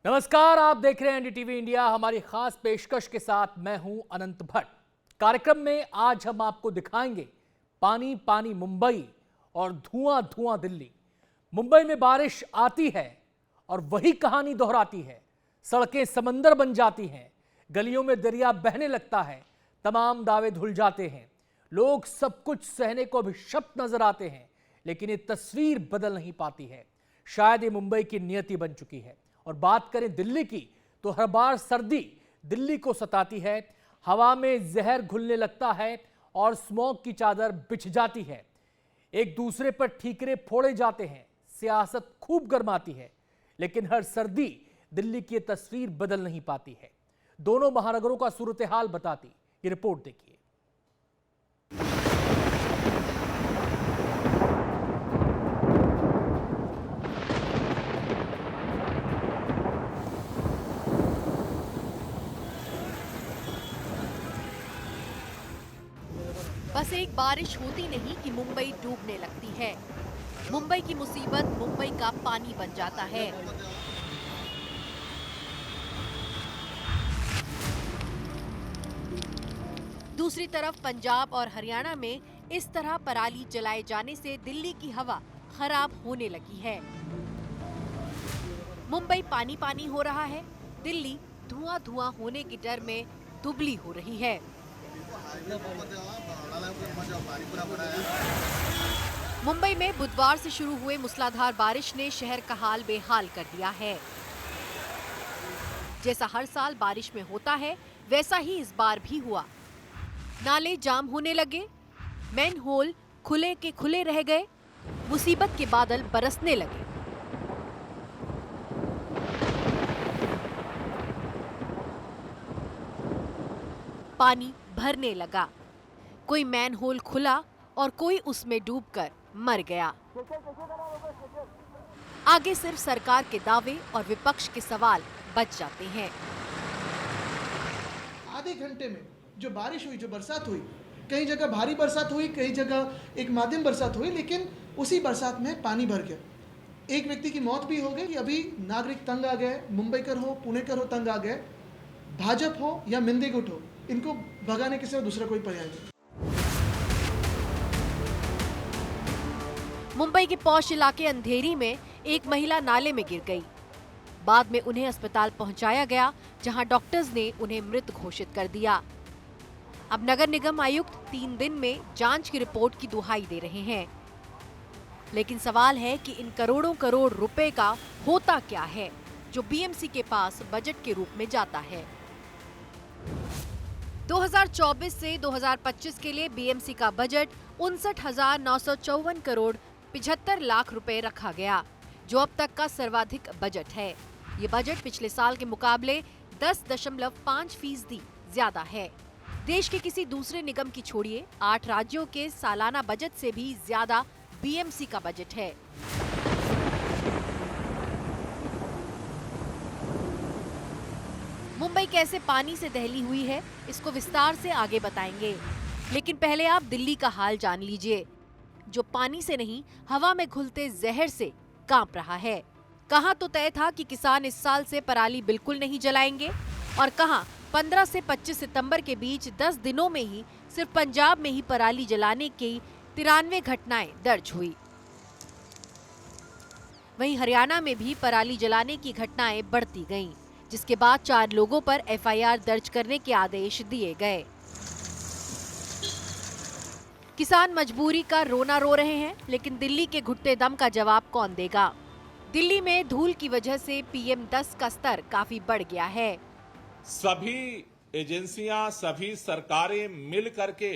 नमस्कार, आप देख रहे हैं एनडीटीवी इंडिया। हमारी खास पेशकश के साथ मैं हूं अनंत भट्ट। कार्यक्रम में आज हम आपको दिखाएंगे पानी पानी मुंबई और धुआं धुआं दिल्ली। मुंबई में बारिश आती है और वही कहानी दोहराती है। सड़कें समंदर बन जाती हैं, गलियों में दरिया बहने लगता है, तमाम दावे धुल जाते हैं, लोग सब कुछ सहने को अभिशप्त नजर आते हैं, लेकिन ये तस्वीर बदल नहीं पाती है। शायद ये मुंबई की नियति बन चुकी है। और बात करें दिल्ली की, तो हर बार सर्दी दिल्ली को सताती है। हवा में जहर घुलने लगता है और स्मॉग की चादर बिछ जाती है। एक दूसरे पर ठीकरे फोड़े जाते हैं, सियासत खूब गर्माती है, लेकिन हर सर्दी दिल्ली की तस्वीर बदल नहीं पाती है। दोनों महानगरों का सूरत हाल बताती ये रिपोर्ट देखिए। बस एक बारिश होती नहीं कि मुंबई डूबने लगती है। मुंबई की मुसीबत मुंबई का पानी बन जाता है। दूसरी तरफ पंजाब और हरियाणा में इस तरह पराली जलाए जाने से दिल्ली की हवा खराब होने लगी है। मुंबई पानी पानी हो रहा है, दिल्ली धुआं धुआं होने की डर में दुबली हो रही है। मुंबई में बुधवार से शुरू हुए मूसलाधार बारिश ने शहर का हाल बेहाल कर दिया है। जैसा हर साल बारिश में होता है, वैसा ही इस बार भी हुआ। नाले जाम होने लगे, मैन होल खुले के खुले रह गए, मुसीबत के बादल बरसने लगे। पानी भरने लगा, कोई मैन होल खुला और कोई उसमें डूबकर मर गया। आगे सिर्फ सरकार के दावे और विपक्ष के सवाल बच जाते हैं। आधे घंटे में जो बारिश हुई, जो बरसात हुई, कई जगह भारी बरसात हुई, कई जगह एक माध्यम बरसात हुई, लेकिन उसी बरसात में पानी भर गया। एक व्यक्ति की मौत भी हो गई। अभी नागरिक तंग आ गए, मुंबईकर हो, पुणेकर हो, तंग आ गए। भाजपा हो या मिंदे गुट हो, इनको भगाने के सिवा दूसरा कोई पर्याय नहीं। मुंबई के पौष इलाके अंधेरी में एक महिला नाले में गिर गई। बाद में उन्हें अस्पताल पहुंचाया गया, जहां डॉक्टर्स ने उन्हें मृत घोषित कर दिया। अब नगर निगम आयुक्त 3 दिन में जांच की रिपोर्ट की दुहाई दे रहे हैं। लेकिन सवाल है कि इन करोड़ों करोड़ रुपए का होता क्या है, जो बीएमसी के पास बजट के रूप में जाता है। 2024 से 2025 के लिए बीएमसी का बजट 59,954 करोड़ 75 लाख रुपए रखा गया, जो अब तक का सर्वाधिक बजट है। ये बजट पिछले साल के मुकाबले 10.5% ज्यादा है। देश के किसी दूसरे निगम की छोड़िए, 8 राज्यों के सालाना बजट से भी ज्यादा बीएमसी का बजट है। मुंबई कैसे पानी से दहली हुई है, इसको विस्तार से आगे बताएंगे, लेकिन पहले आप दिल्ली का हाल जान लीजिए, जो पानी से नहीं हवा में घुलते जहर से कांप रहा है। कहां तो तय था कि किसान इस साल से पराली बिल्कुल नहीं जलाएंगे, और कहां 15 से 25 सितंबर के बीच 10 दिनों में ही सिर्फ पंजाब में ही पराली जलाने की 93 घटनाएं दर्ज हुई। वहीं हरियाणा में भी पराली जलाने की घटनाएं बढ़ती गईं, जिसके बाद 4 लोगों पर एफआईआर दर्ज करने के आदेश दिए गए। किसान मजबूरी का रोना रो रहे हैं, लेकिन दिल्ली के घुटते दम का जवाब कौन देगा। दिल्ली में धूल की वजह से PM10 का स्तर काफी बढ़ गया है। सभी एजेंसियां, सभी सरकारें मिल करके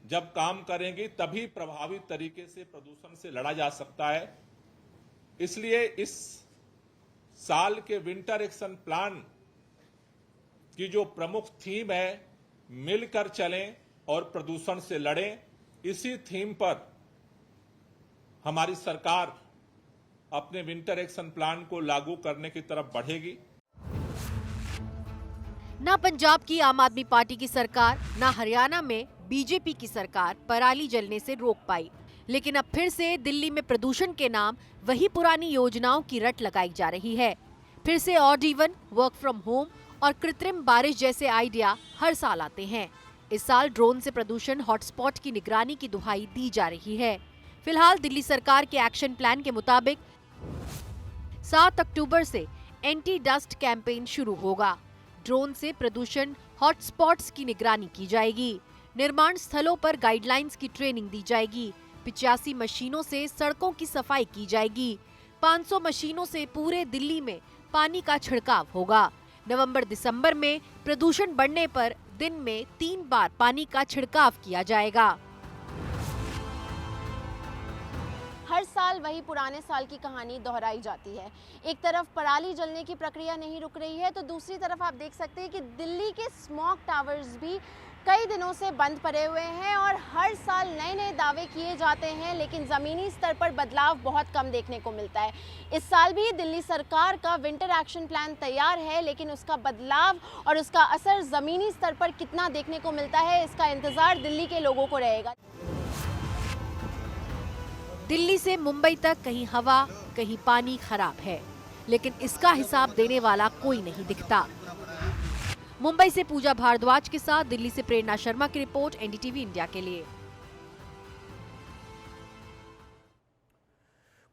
जब काम करेंगी, तभी प्रभावी तरीके से प्रदूषण से लड़ा जा सकता है। इसलिए इस साल के विंटर एक्शन प्लान की जो प्रमुख थीम है, मिलकर चलें और प्रदूषण से लड़ें, इसी थीम पर हमारी सरकार अपने विंटर एक्शन प्लान को लागू करने की तरफ बढ़ेगी। ना पंजाब की आम आदमी पार्टी की सरकार, ना हरियाणा में बीजेपी की सरकार पराली जलने से रोक पाई, लेकिन अब फिर से दिल्ली में प्रदूषण के नाम वही पुरानी योजनाओं की रट लगाई जा रही है। फिर से odd even, work from home और कृत्रिम बारिश जैसे आइडिया हर साल आते हैं। इस साल ड्रोन से प्रदूषण हॉटस्पॉट की निगरानी की दुहाई दी जा रही है। फिलहाल दिल्ली सरकार के एक्शन प्लान के मुताबिक 7 अक्टूबर से एंटी डस्ट कैंपेन शुरू होगा। ड्रोन से प्रदूषण हॉटस्पॉट्स की निगरानी की जाएगी। निर्माण स्थलों पर गाइडलाइंस की ट्रेनिंग दी जाएगी। 85 मशीनों से सड़कों की सफाई की जाएगी। 500 मशीनों से पूरे दिल्ली में पानी का छिड़काव होगा। नवंबर-दिसंबर में प्रदूषण बढ़ने पर दिन में 3 बार पानी का छिड़काव किया जाएगा। हर साल वही पुराने साल की कहानी दोहराई जाती है। एक तरफ पराली जलने की प्रक्रिया नहीं रुक रही है, तो दूसरी तरफ आप देख सकते हैं कि दिल्ली के स्मॉग टावर्स भी कई दिनों से बंद पड़े हुए हैं और हर साल नए नए दावे किए जाते हैं, लेकिन ज़मीनी स्तर पर बदलाव बहुत कम देखने को मिलता है। इस साल भी दिल्ली सरकार का विंटर एक्शन प्लान तैयार है, लेकिन उसका बदलाव और उसका असर ज़मीनी स्तर पर कितना देखने को मिलता है, इसका इंतज़ार दिल्ली के लोगों को रहेगा। दिल्ली से मुंबई तक कहीं हवा, कहीं पानी खराब है, लेकिन इसका हिसाब देने वाला कोई नहीं दिखता। मुंबई से पूजा भारद्वाज के साथ दिल्ली से प्रेरणा शर्मा की रिपोर्ट, एनडीटीवी इंडिया के लिए।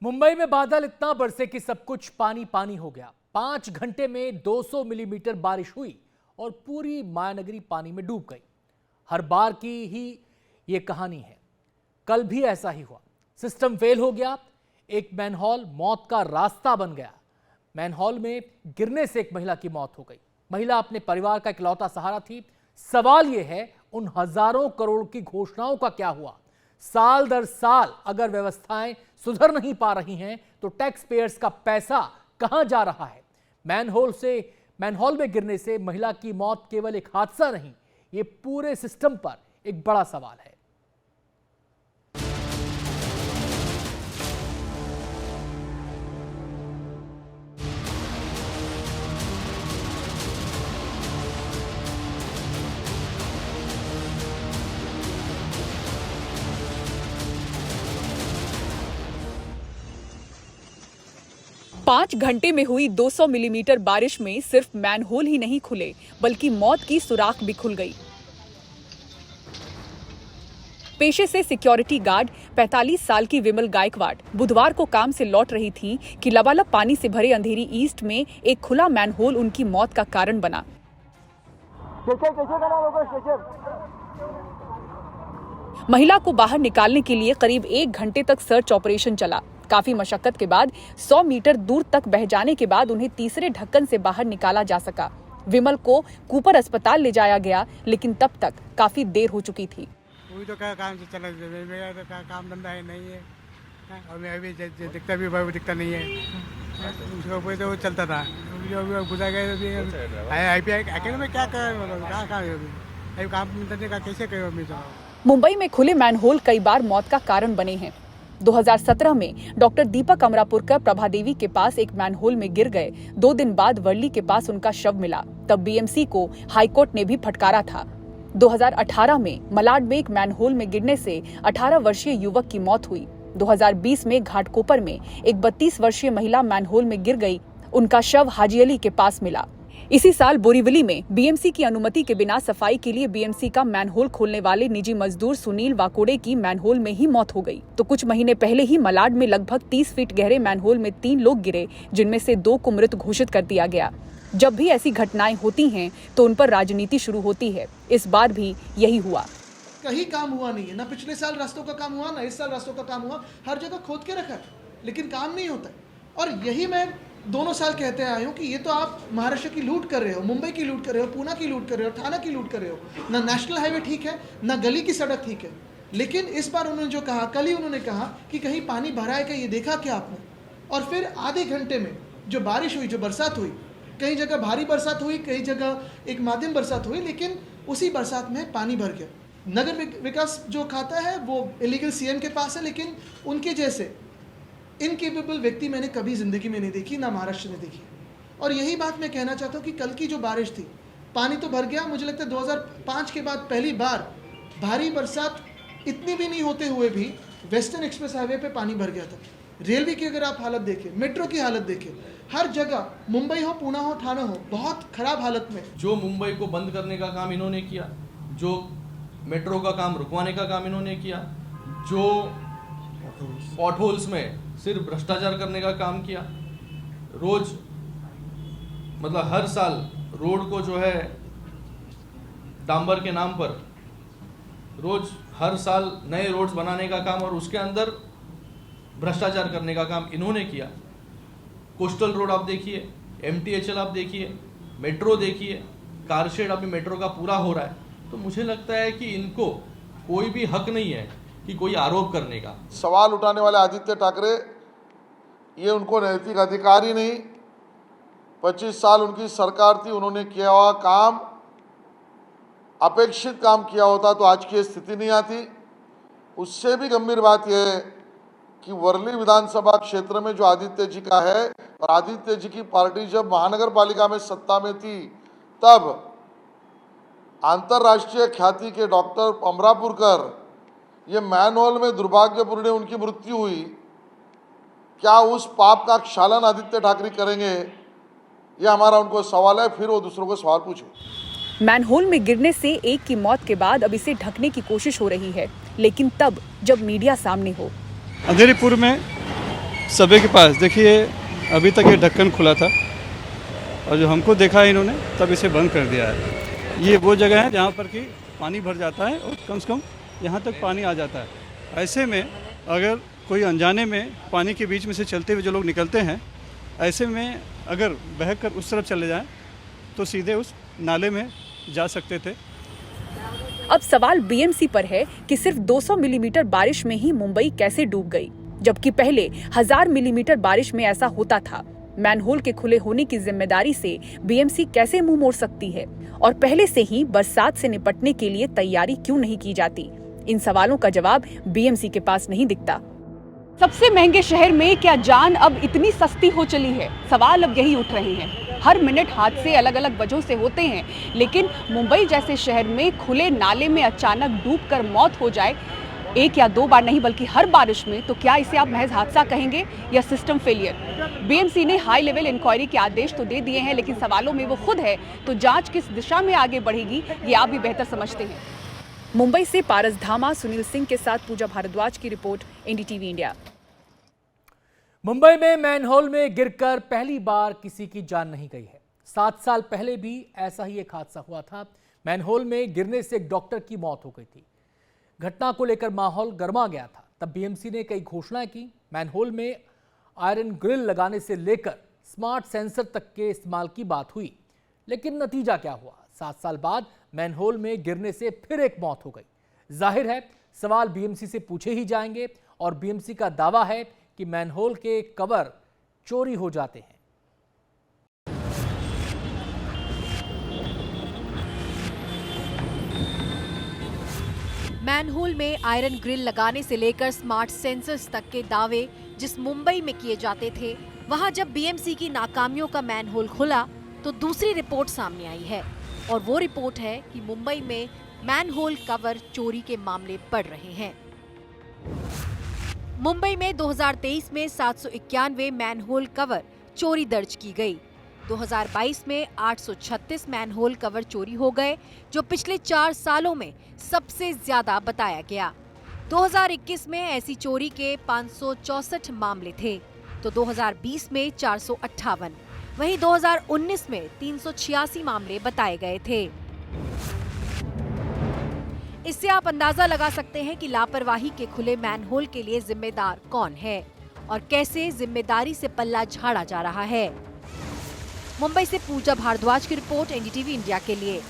मुंबई में बादल इतना बरसे कि सब कुछ पानी पानी हो गया। 5 घंटे में 200 मिलीमीटर बारिश हुई और पूरी मायानगरी पानी में डूब गई। हर बार की ही ये कहानी है। कल भी ऐसा ही हुआ। सिस्टम फेल हो गया। एक मैनहोल मौत का रास्ता बन गया। मैनहोल में गिरने से एक महिला की मौत हो गई। महिला अपने परिवार का इकलौता सहारा थी। सवाल यह है, उन हजारों करोड़ की घोषणाओं का क्या हुआ? साल दर साल अगर व्यवस्थाएं सुधर नहीं पा रही हैं तो टैक्स पेयर्स का पैसा कहां जा रहा है? मैनहोल में गिरने से महिला की मौत केवल एक हादसा नहीं, ये पूरे सिस्टम पर एक बड़ा सवाल है। पाँच घंटे में हुई 200 मिलीमीटर बारिश में सिर्फ मैनहोल ही नहीं खुले, बल्कि मौत की सुराख भी खुल गई। पेशे से सिक्योरिटी गार्ड 45 साल की विमल गायकवाड़ बुधवार को काम से लौट रही थी कि लबालब पानी से भरे अंधेरी ईस्ट में एक खुला मैनहोल उनकी मौत का कारण बना। महिला को बाहर निकालने के लिए करीब 1 घंटे तक सर्च ऑपरेशन चला। काफी मशक्कत के बाद 100 मीटर दूर तक बह जाने के बाद उन्हें तीसरे ढक्कन से बाहर निकाला जा सका। विमल को कूपर अस्पताल ले जाया गया, लेकिन तब तक काफी देर हो चुकी थी। तो क्या काम से चला, मेरा तो काम धंधा है नहीं है, और मैं अभी दिखता भी दिखता नहीं है, उसको कोई तो चलता था, गुजर गए। अकेले में क्या कर काम धंधे का कैसे करो? मुंबई में खुले मैनहोल कई बार मौत का कारण बने हैं। 2017 में डॉक्टर दीपक अमरापुरकर प्रभा देवी के पास एक मैनहोल में गिर गए। 2 दिन बाद वर्ली के पास उनका शव मिला। तब बीएमसी को हाईकोर्ट ने भी फटकारा था। 2018 में मलाड में एक मैनहोल में गिरने से 18 वर्षीय युवक की मौत हुई। 2020 में घाटकोपर में एक 32 वर्षीय महिला मैनहोल में गिर गई। उनका शव हाजी अली के पास मिला। इसी साल बोरीवली में बीएमसी की अनुमति के बिना सफाई के लिए बीएमसी का मैनहोल खोलने वाले निजी मजदूर सुनील वाकोड़े की मैनहोल में ही मौत हो गई। तो कुछ महीने पहले ही मलाड में लगभग 30 फीट गहरे मैनहोल में 3 लोग गिरे, जिनमें से 2 को मृत घोषित कर दिया गया। जब भी ऐसी घटनाएं होती हैं तो उन पर राजनीति शुरू होती है। इस बार भी यही हुआ। कहीं काम हुआ नहीं है, ना पिछले साल रास्तों का काम हुआ, ना इस साल रास्तों का काम हुआ। हर जगह खोद के रखा है, लेकिन काम नहीं होता। और यही मैं दोनों साल कहते आए हूँ कि ये तो आप महाराष्ट्र की लूट कर रहे हो, मुंबई की लूट कर रहे हो, पूना की लूट कर रहे हो, थाना की लूट कर रहे हो। ना नेशनल हाईवे ठीक है, ना गली की सड़क ठीक है। लेकिन इस बार उन्होंने जो कहा, कल ही उन्होंने कहा कि कहीं पानी भरा है क्या, ये देखा क्या आपने? और फिर आधे घंटे में जो बारिश हुई, जो बरसात हुई, कई जगह भारी बरसात हुई, कई जगह एक माध्यम बरसात हुई, लेकिन उसी बरसात में पानी भर गया। नगर विकास जो खाता है वो इलीगल सीएम के पास है, लेकिन उनके जैसे इनकेपेबल व्यक्ति मैंने कभी ज़िंदगी में नहीं देखी, ना महाराष्ट्र में देखी। और यही बात मैं कहना चाहता हूँ कि कल की जो बारिश थी, पानी तो भर गया। मुझे लगता है 2005 के बाद पहली बार भारी बरसात इतनी भी नहीं होते हुए भी वेस्टर्न एक्सप्रेस हाईवे पे पानी भर गया था। रेलवे की अगर आप हालत देखें, मेट्रो की हालत देखें, हर जगह, मुंबई हो, पुणे हो, ठाणे हो, बहुत खराब हालत में। जो मुंबई को बंद करने का काम इन्होंने किया, जो मेट्रो का काम रुकवाने का काम इन्होंने किया, जो पॉट होल्स में सिर्फ भ्रष्टाचार करने का काम किया, रोज मतलब हर साल रोड को जो है डांबर के नाम पर रोज हर साल नए रोड्स बनाने का काम और उसके अंदर भ्रष्टाचार करने का काम इन्होंने किया। कोस्टल रोड आप देखिए, MTHL आप देखिए, मेट्रो देखिए, कारशेड अभी मेट्रो का पूरा हो रहा है। तो मुझे लगता है कि इनको कोई भी हक नहीं है कि कोई आरोप करने का। सवाल उठाने वाले आदित्य ठाकरे, ये उनको नैतिक अधिकार ही नहीं। 25 साल उनकी सरकार थी, उन्होंने किया हुआ काम, अपेक्षित काम किया होता तो आज की स्थिति नहीं आती। उससे भी गंभीर बात यह है कि वर्ली विधानसभा क्षेत्र में जो आदित्य जी का है, और आदित्य जी की पार्टी जब महानगर पालिका में सत्ता में थी तब अंतर्राष्ट्रीय ख्याति के डॉक्टर अमरापुरकर, ये मैनहोल में दुर्भाग्यपूर्ण उनकी मृत्यु हुई। क्या उस पाप का क्षालन आदित्य ठाकरे करेंगे? ये हमारा उनको सवाल है, फिर वो दूसरों को सवाल पूछे। मैनहोल में गिरने से एक की मौत के बाद अब इसे ढकने की कोशिश हो रही है, लेकिन तब जब मीडिया सामने हो। अंधेरीपुर में सभी के पास देखिए अभी तक ये ढक्कन खुला था और जो हमको देखा है इन्होंने तब इसे बंद कर दिया है। ये वो जगह है जहाँ पर कि पानी भर जाता है और कम से कम यहाँ तक पानी आ जाता है। ऐसे में अगर कोई अनजाने में पानी के बीच में से चलते हुए जो लोग निकलते हैं, ऐसे में अगर बहकर उस तरफ चले जाएं तो सीधे उस नाले में जा सकते थे। अब सवाल बीएमसी पर है कि सिर्फ 200 मिलीमीटर बारिश में ही मुंबई कैसे डूब गई, जबकि पहले 1000 मिलीमीटर बारिश में ऐसा होता था। मैनहोल के खुले होने की जिम्मेदारी से बीएमसी कैसे मुंह मोड़ सकती है, और पहले से ही बरसात से निपटने के लिए तैयारी क्यों नहीं की जाती? इन सवालों का जवाब बीएमसी के पास नहीं दिखता। सबसे महंगे शहर में क्या जान अब इतनी सस्ती हो चली है? सवाल अब यही उठ रहे हैं। हर मिनट हादसे अलग अलग वजहों से होते हैं, लेकिन मुंबई जैसे शहर में खुले नाले में अचानक डूबकर मौत हो जाए, एक या दो बार नहीं बल्कि हर बारिश में, तो क्या इसे आप महज हादसा कहेंगे या सिस्टम फेलियर? बीएमसी ने हाई लेवल इंक्वायरी के आदेश तो दे दिए हैं, लेकिन सवालों में वो खुद है, तो जांच किस दिशा में आगे बढ़ेगी ये आप भी बेहतर समझते हैं। मुंबई से पारस धामा, सुनील सिंह के साथ पूजा भारद्वाज की रिपोर्ट, एनडीटीवी इंडिया। मुंबई में मैनहोल में गिरकर पहली बार किसी की जान नहीं गई है। 7 साल पहले भी ऐसा ही एक हादसा हुआ था। मैनहोल में गिरने से एक डॉक्टर की मौत हो गई थी। घटना को लेकर माहौल गर्मा गया था। तब बीएमसी ने कई घोषणाएं की। मैनहोल में आयरन ग्रिल लगाने से लेकर स्मार्ट सेंसर तक के इस्तेमाल की बात हुई, लेकिन नतीजा क्या हुआ? 7 साल बाद मैनहोल में गिरने से फिर एक मौत हो गई। जाहिर है सवाल बीएमसी से पूछे ही जाएंगे, और बीएमसी का दावा है कि मैनहोल के कवर चोरी हो जाते हैं। मैनहोल में आयरन ग्रिल लगाने से लेकर स्मार्ट सेंसर्स तक के दावे जिस मुंबई में किए जाते थे, वहां जब बीएमसी की नाकामियों का मैनहोल खुला तो दूसरी रिपोर्ट सामने आई है, और वो रिपोर्ट है कि मुंबई में मैनहोल कवर चोरी के मामले बढ़ रहे हैं। मुंबई में 2023 में 791 मैनहोल कवर चोरी दर्ज की गई। 2022 में 836 मैनहोल कवर चोरी हो गए, जो पिछले 4 सालों में सबसे ज्यादा बताया गया। 2021 में ऐसी चोरी के 564 मामले थे, तो 2020 में 458, वहीं 2019 में 386 मामले बताए गए थे। इससे आप अंदाजा लगा सकते हैं कि लापरवाही के खुले मैनहोल के लिए जिम्मेदार कौन है और कैसे जिम्मेदारी से पल्ला झाड़ा जा रहा है। मुंबई से पूजा भारद्वाज की रिपोर्ट, एनडीटीवी इंडिया के लिए।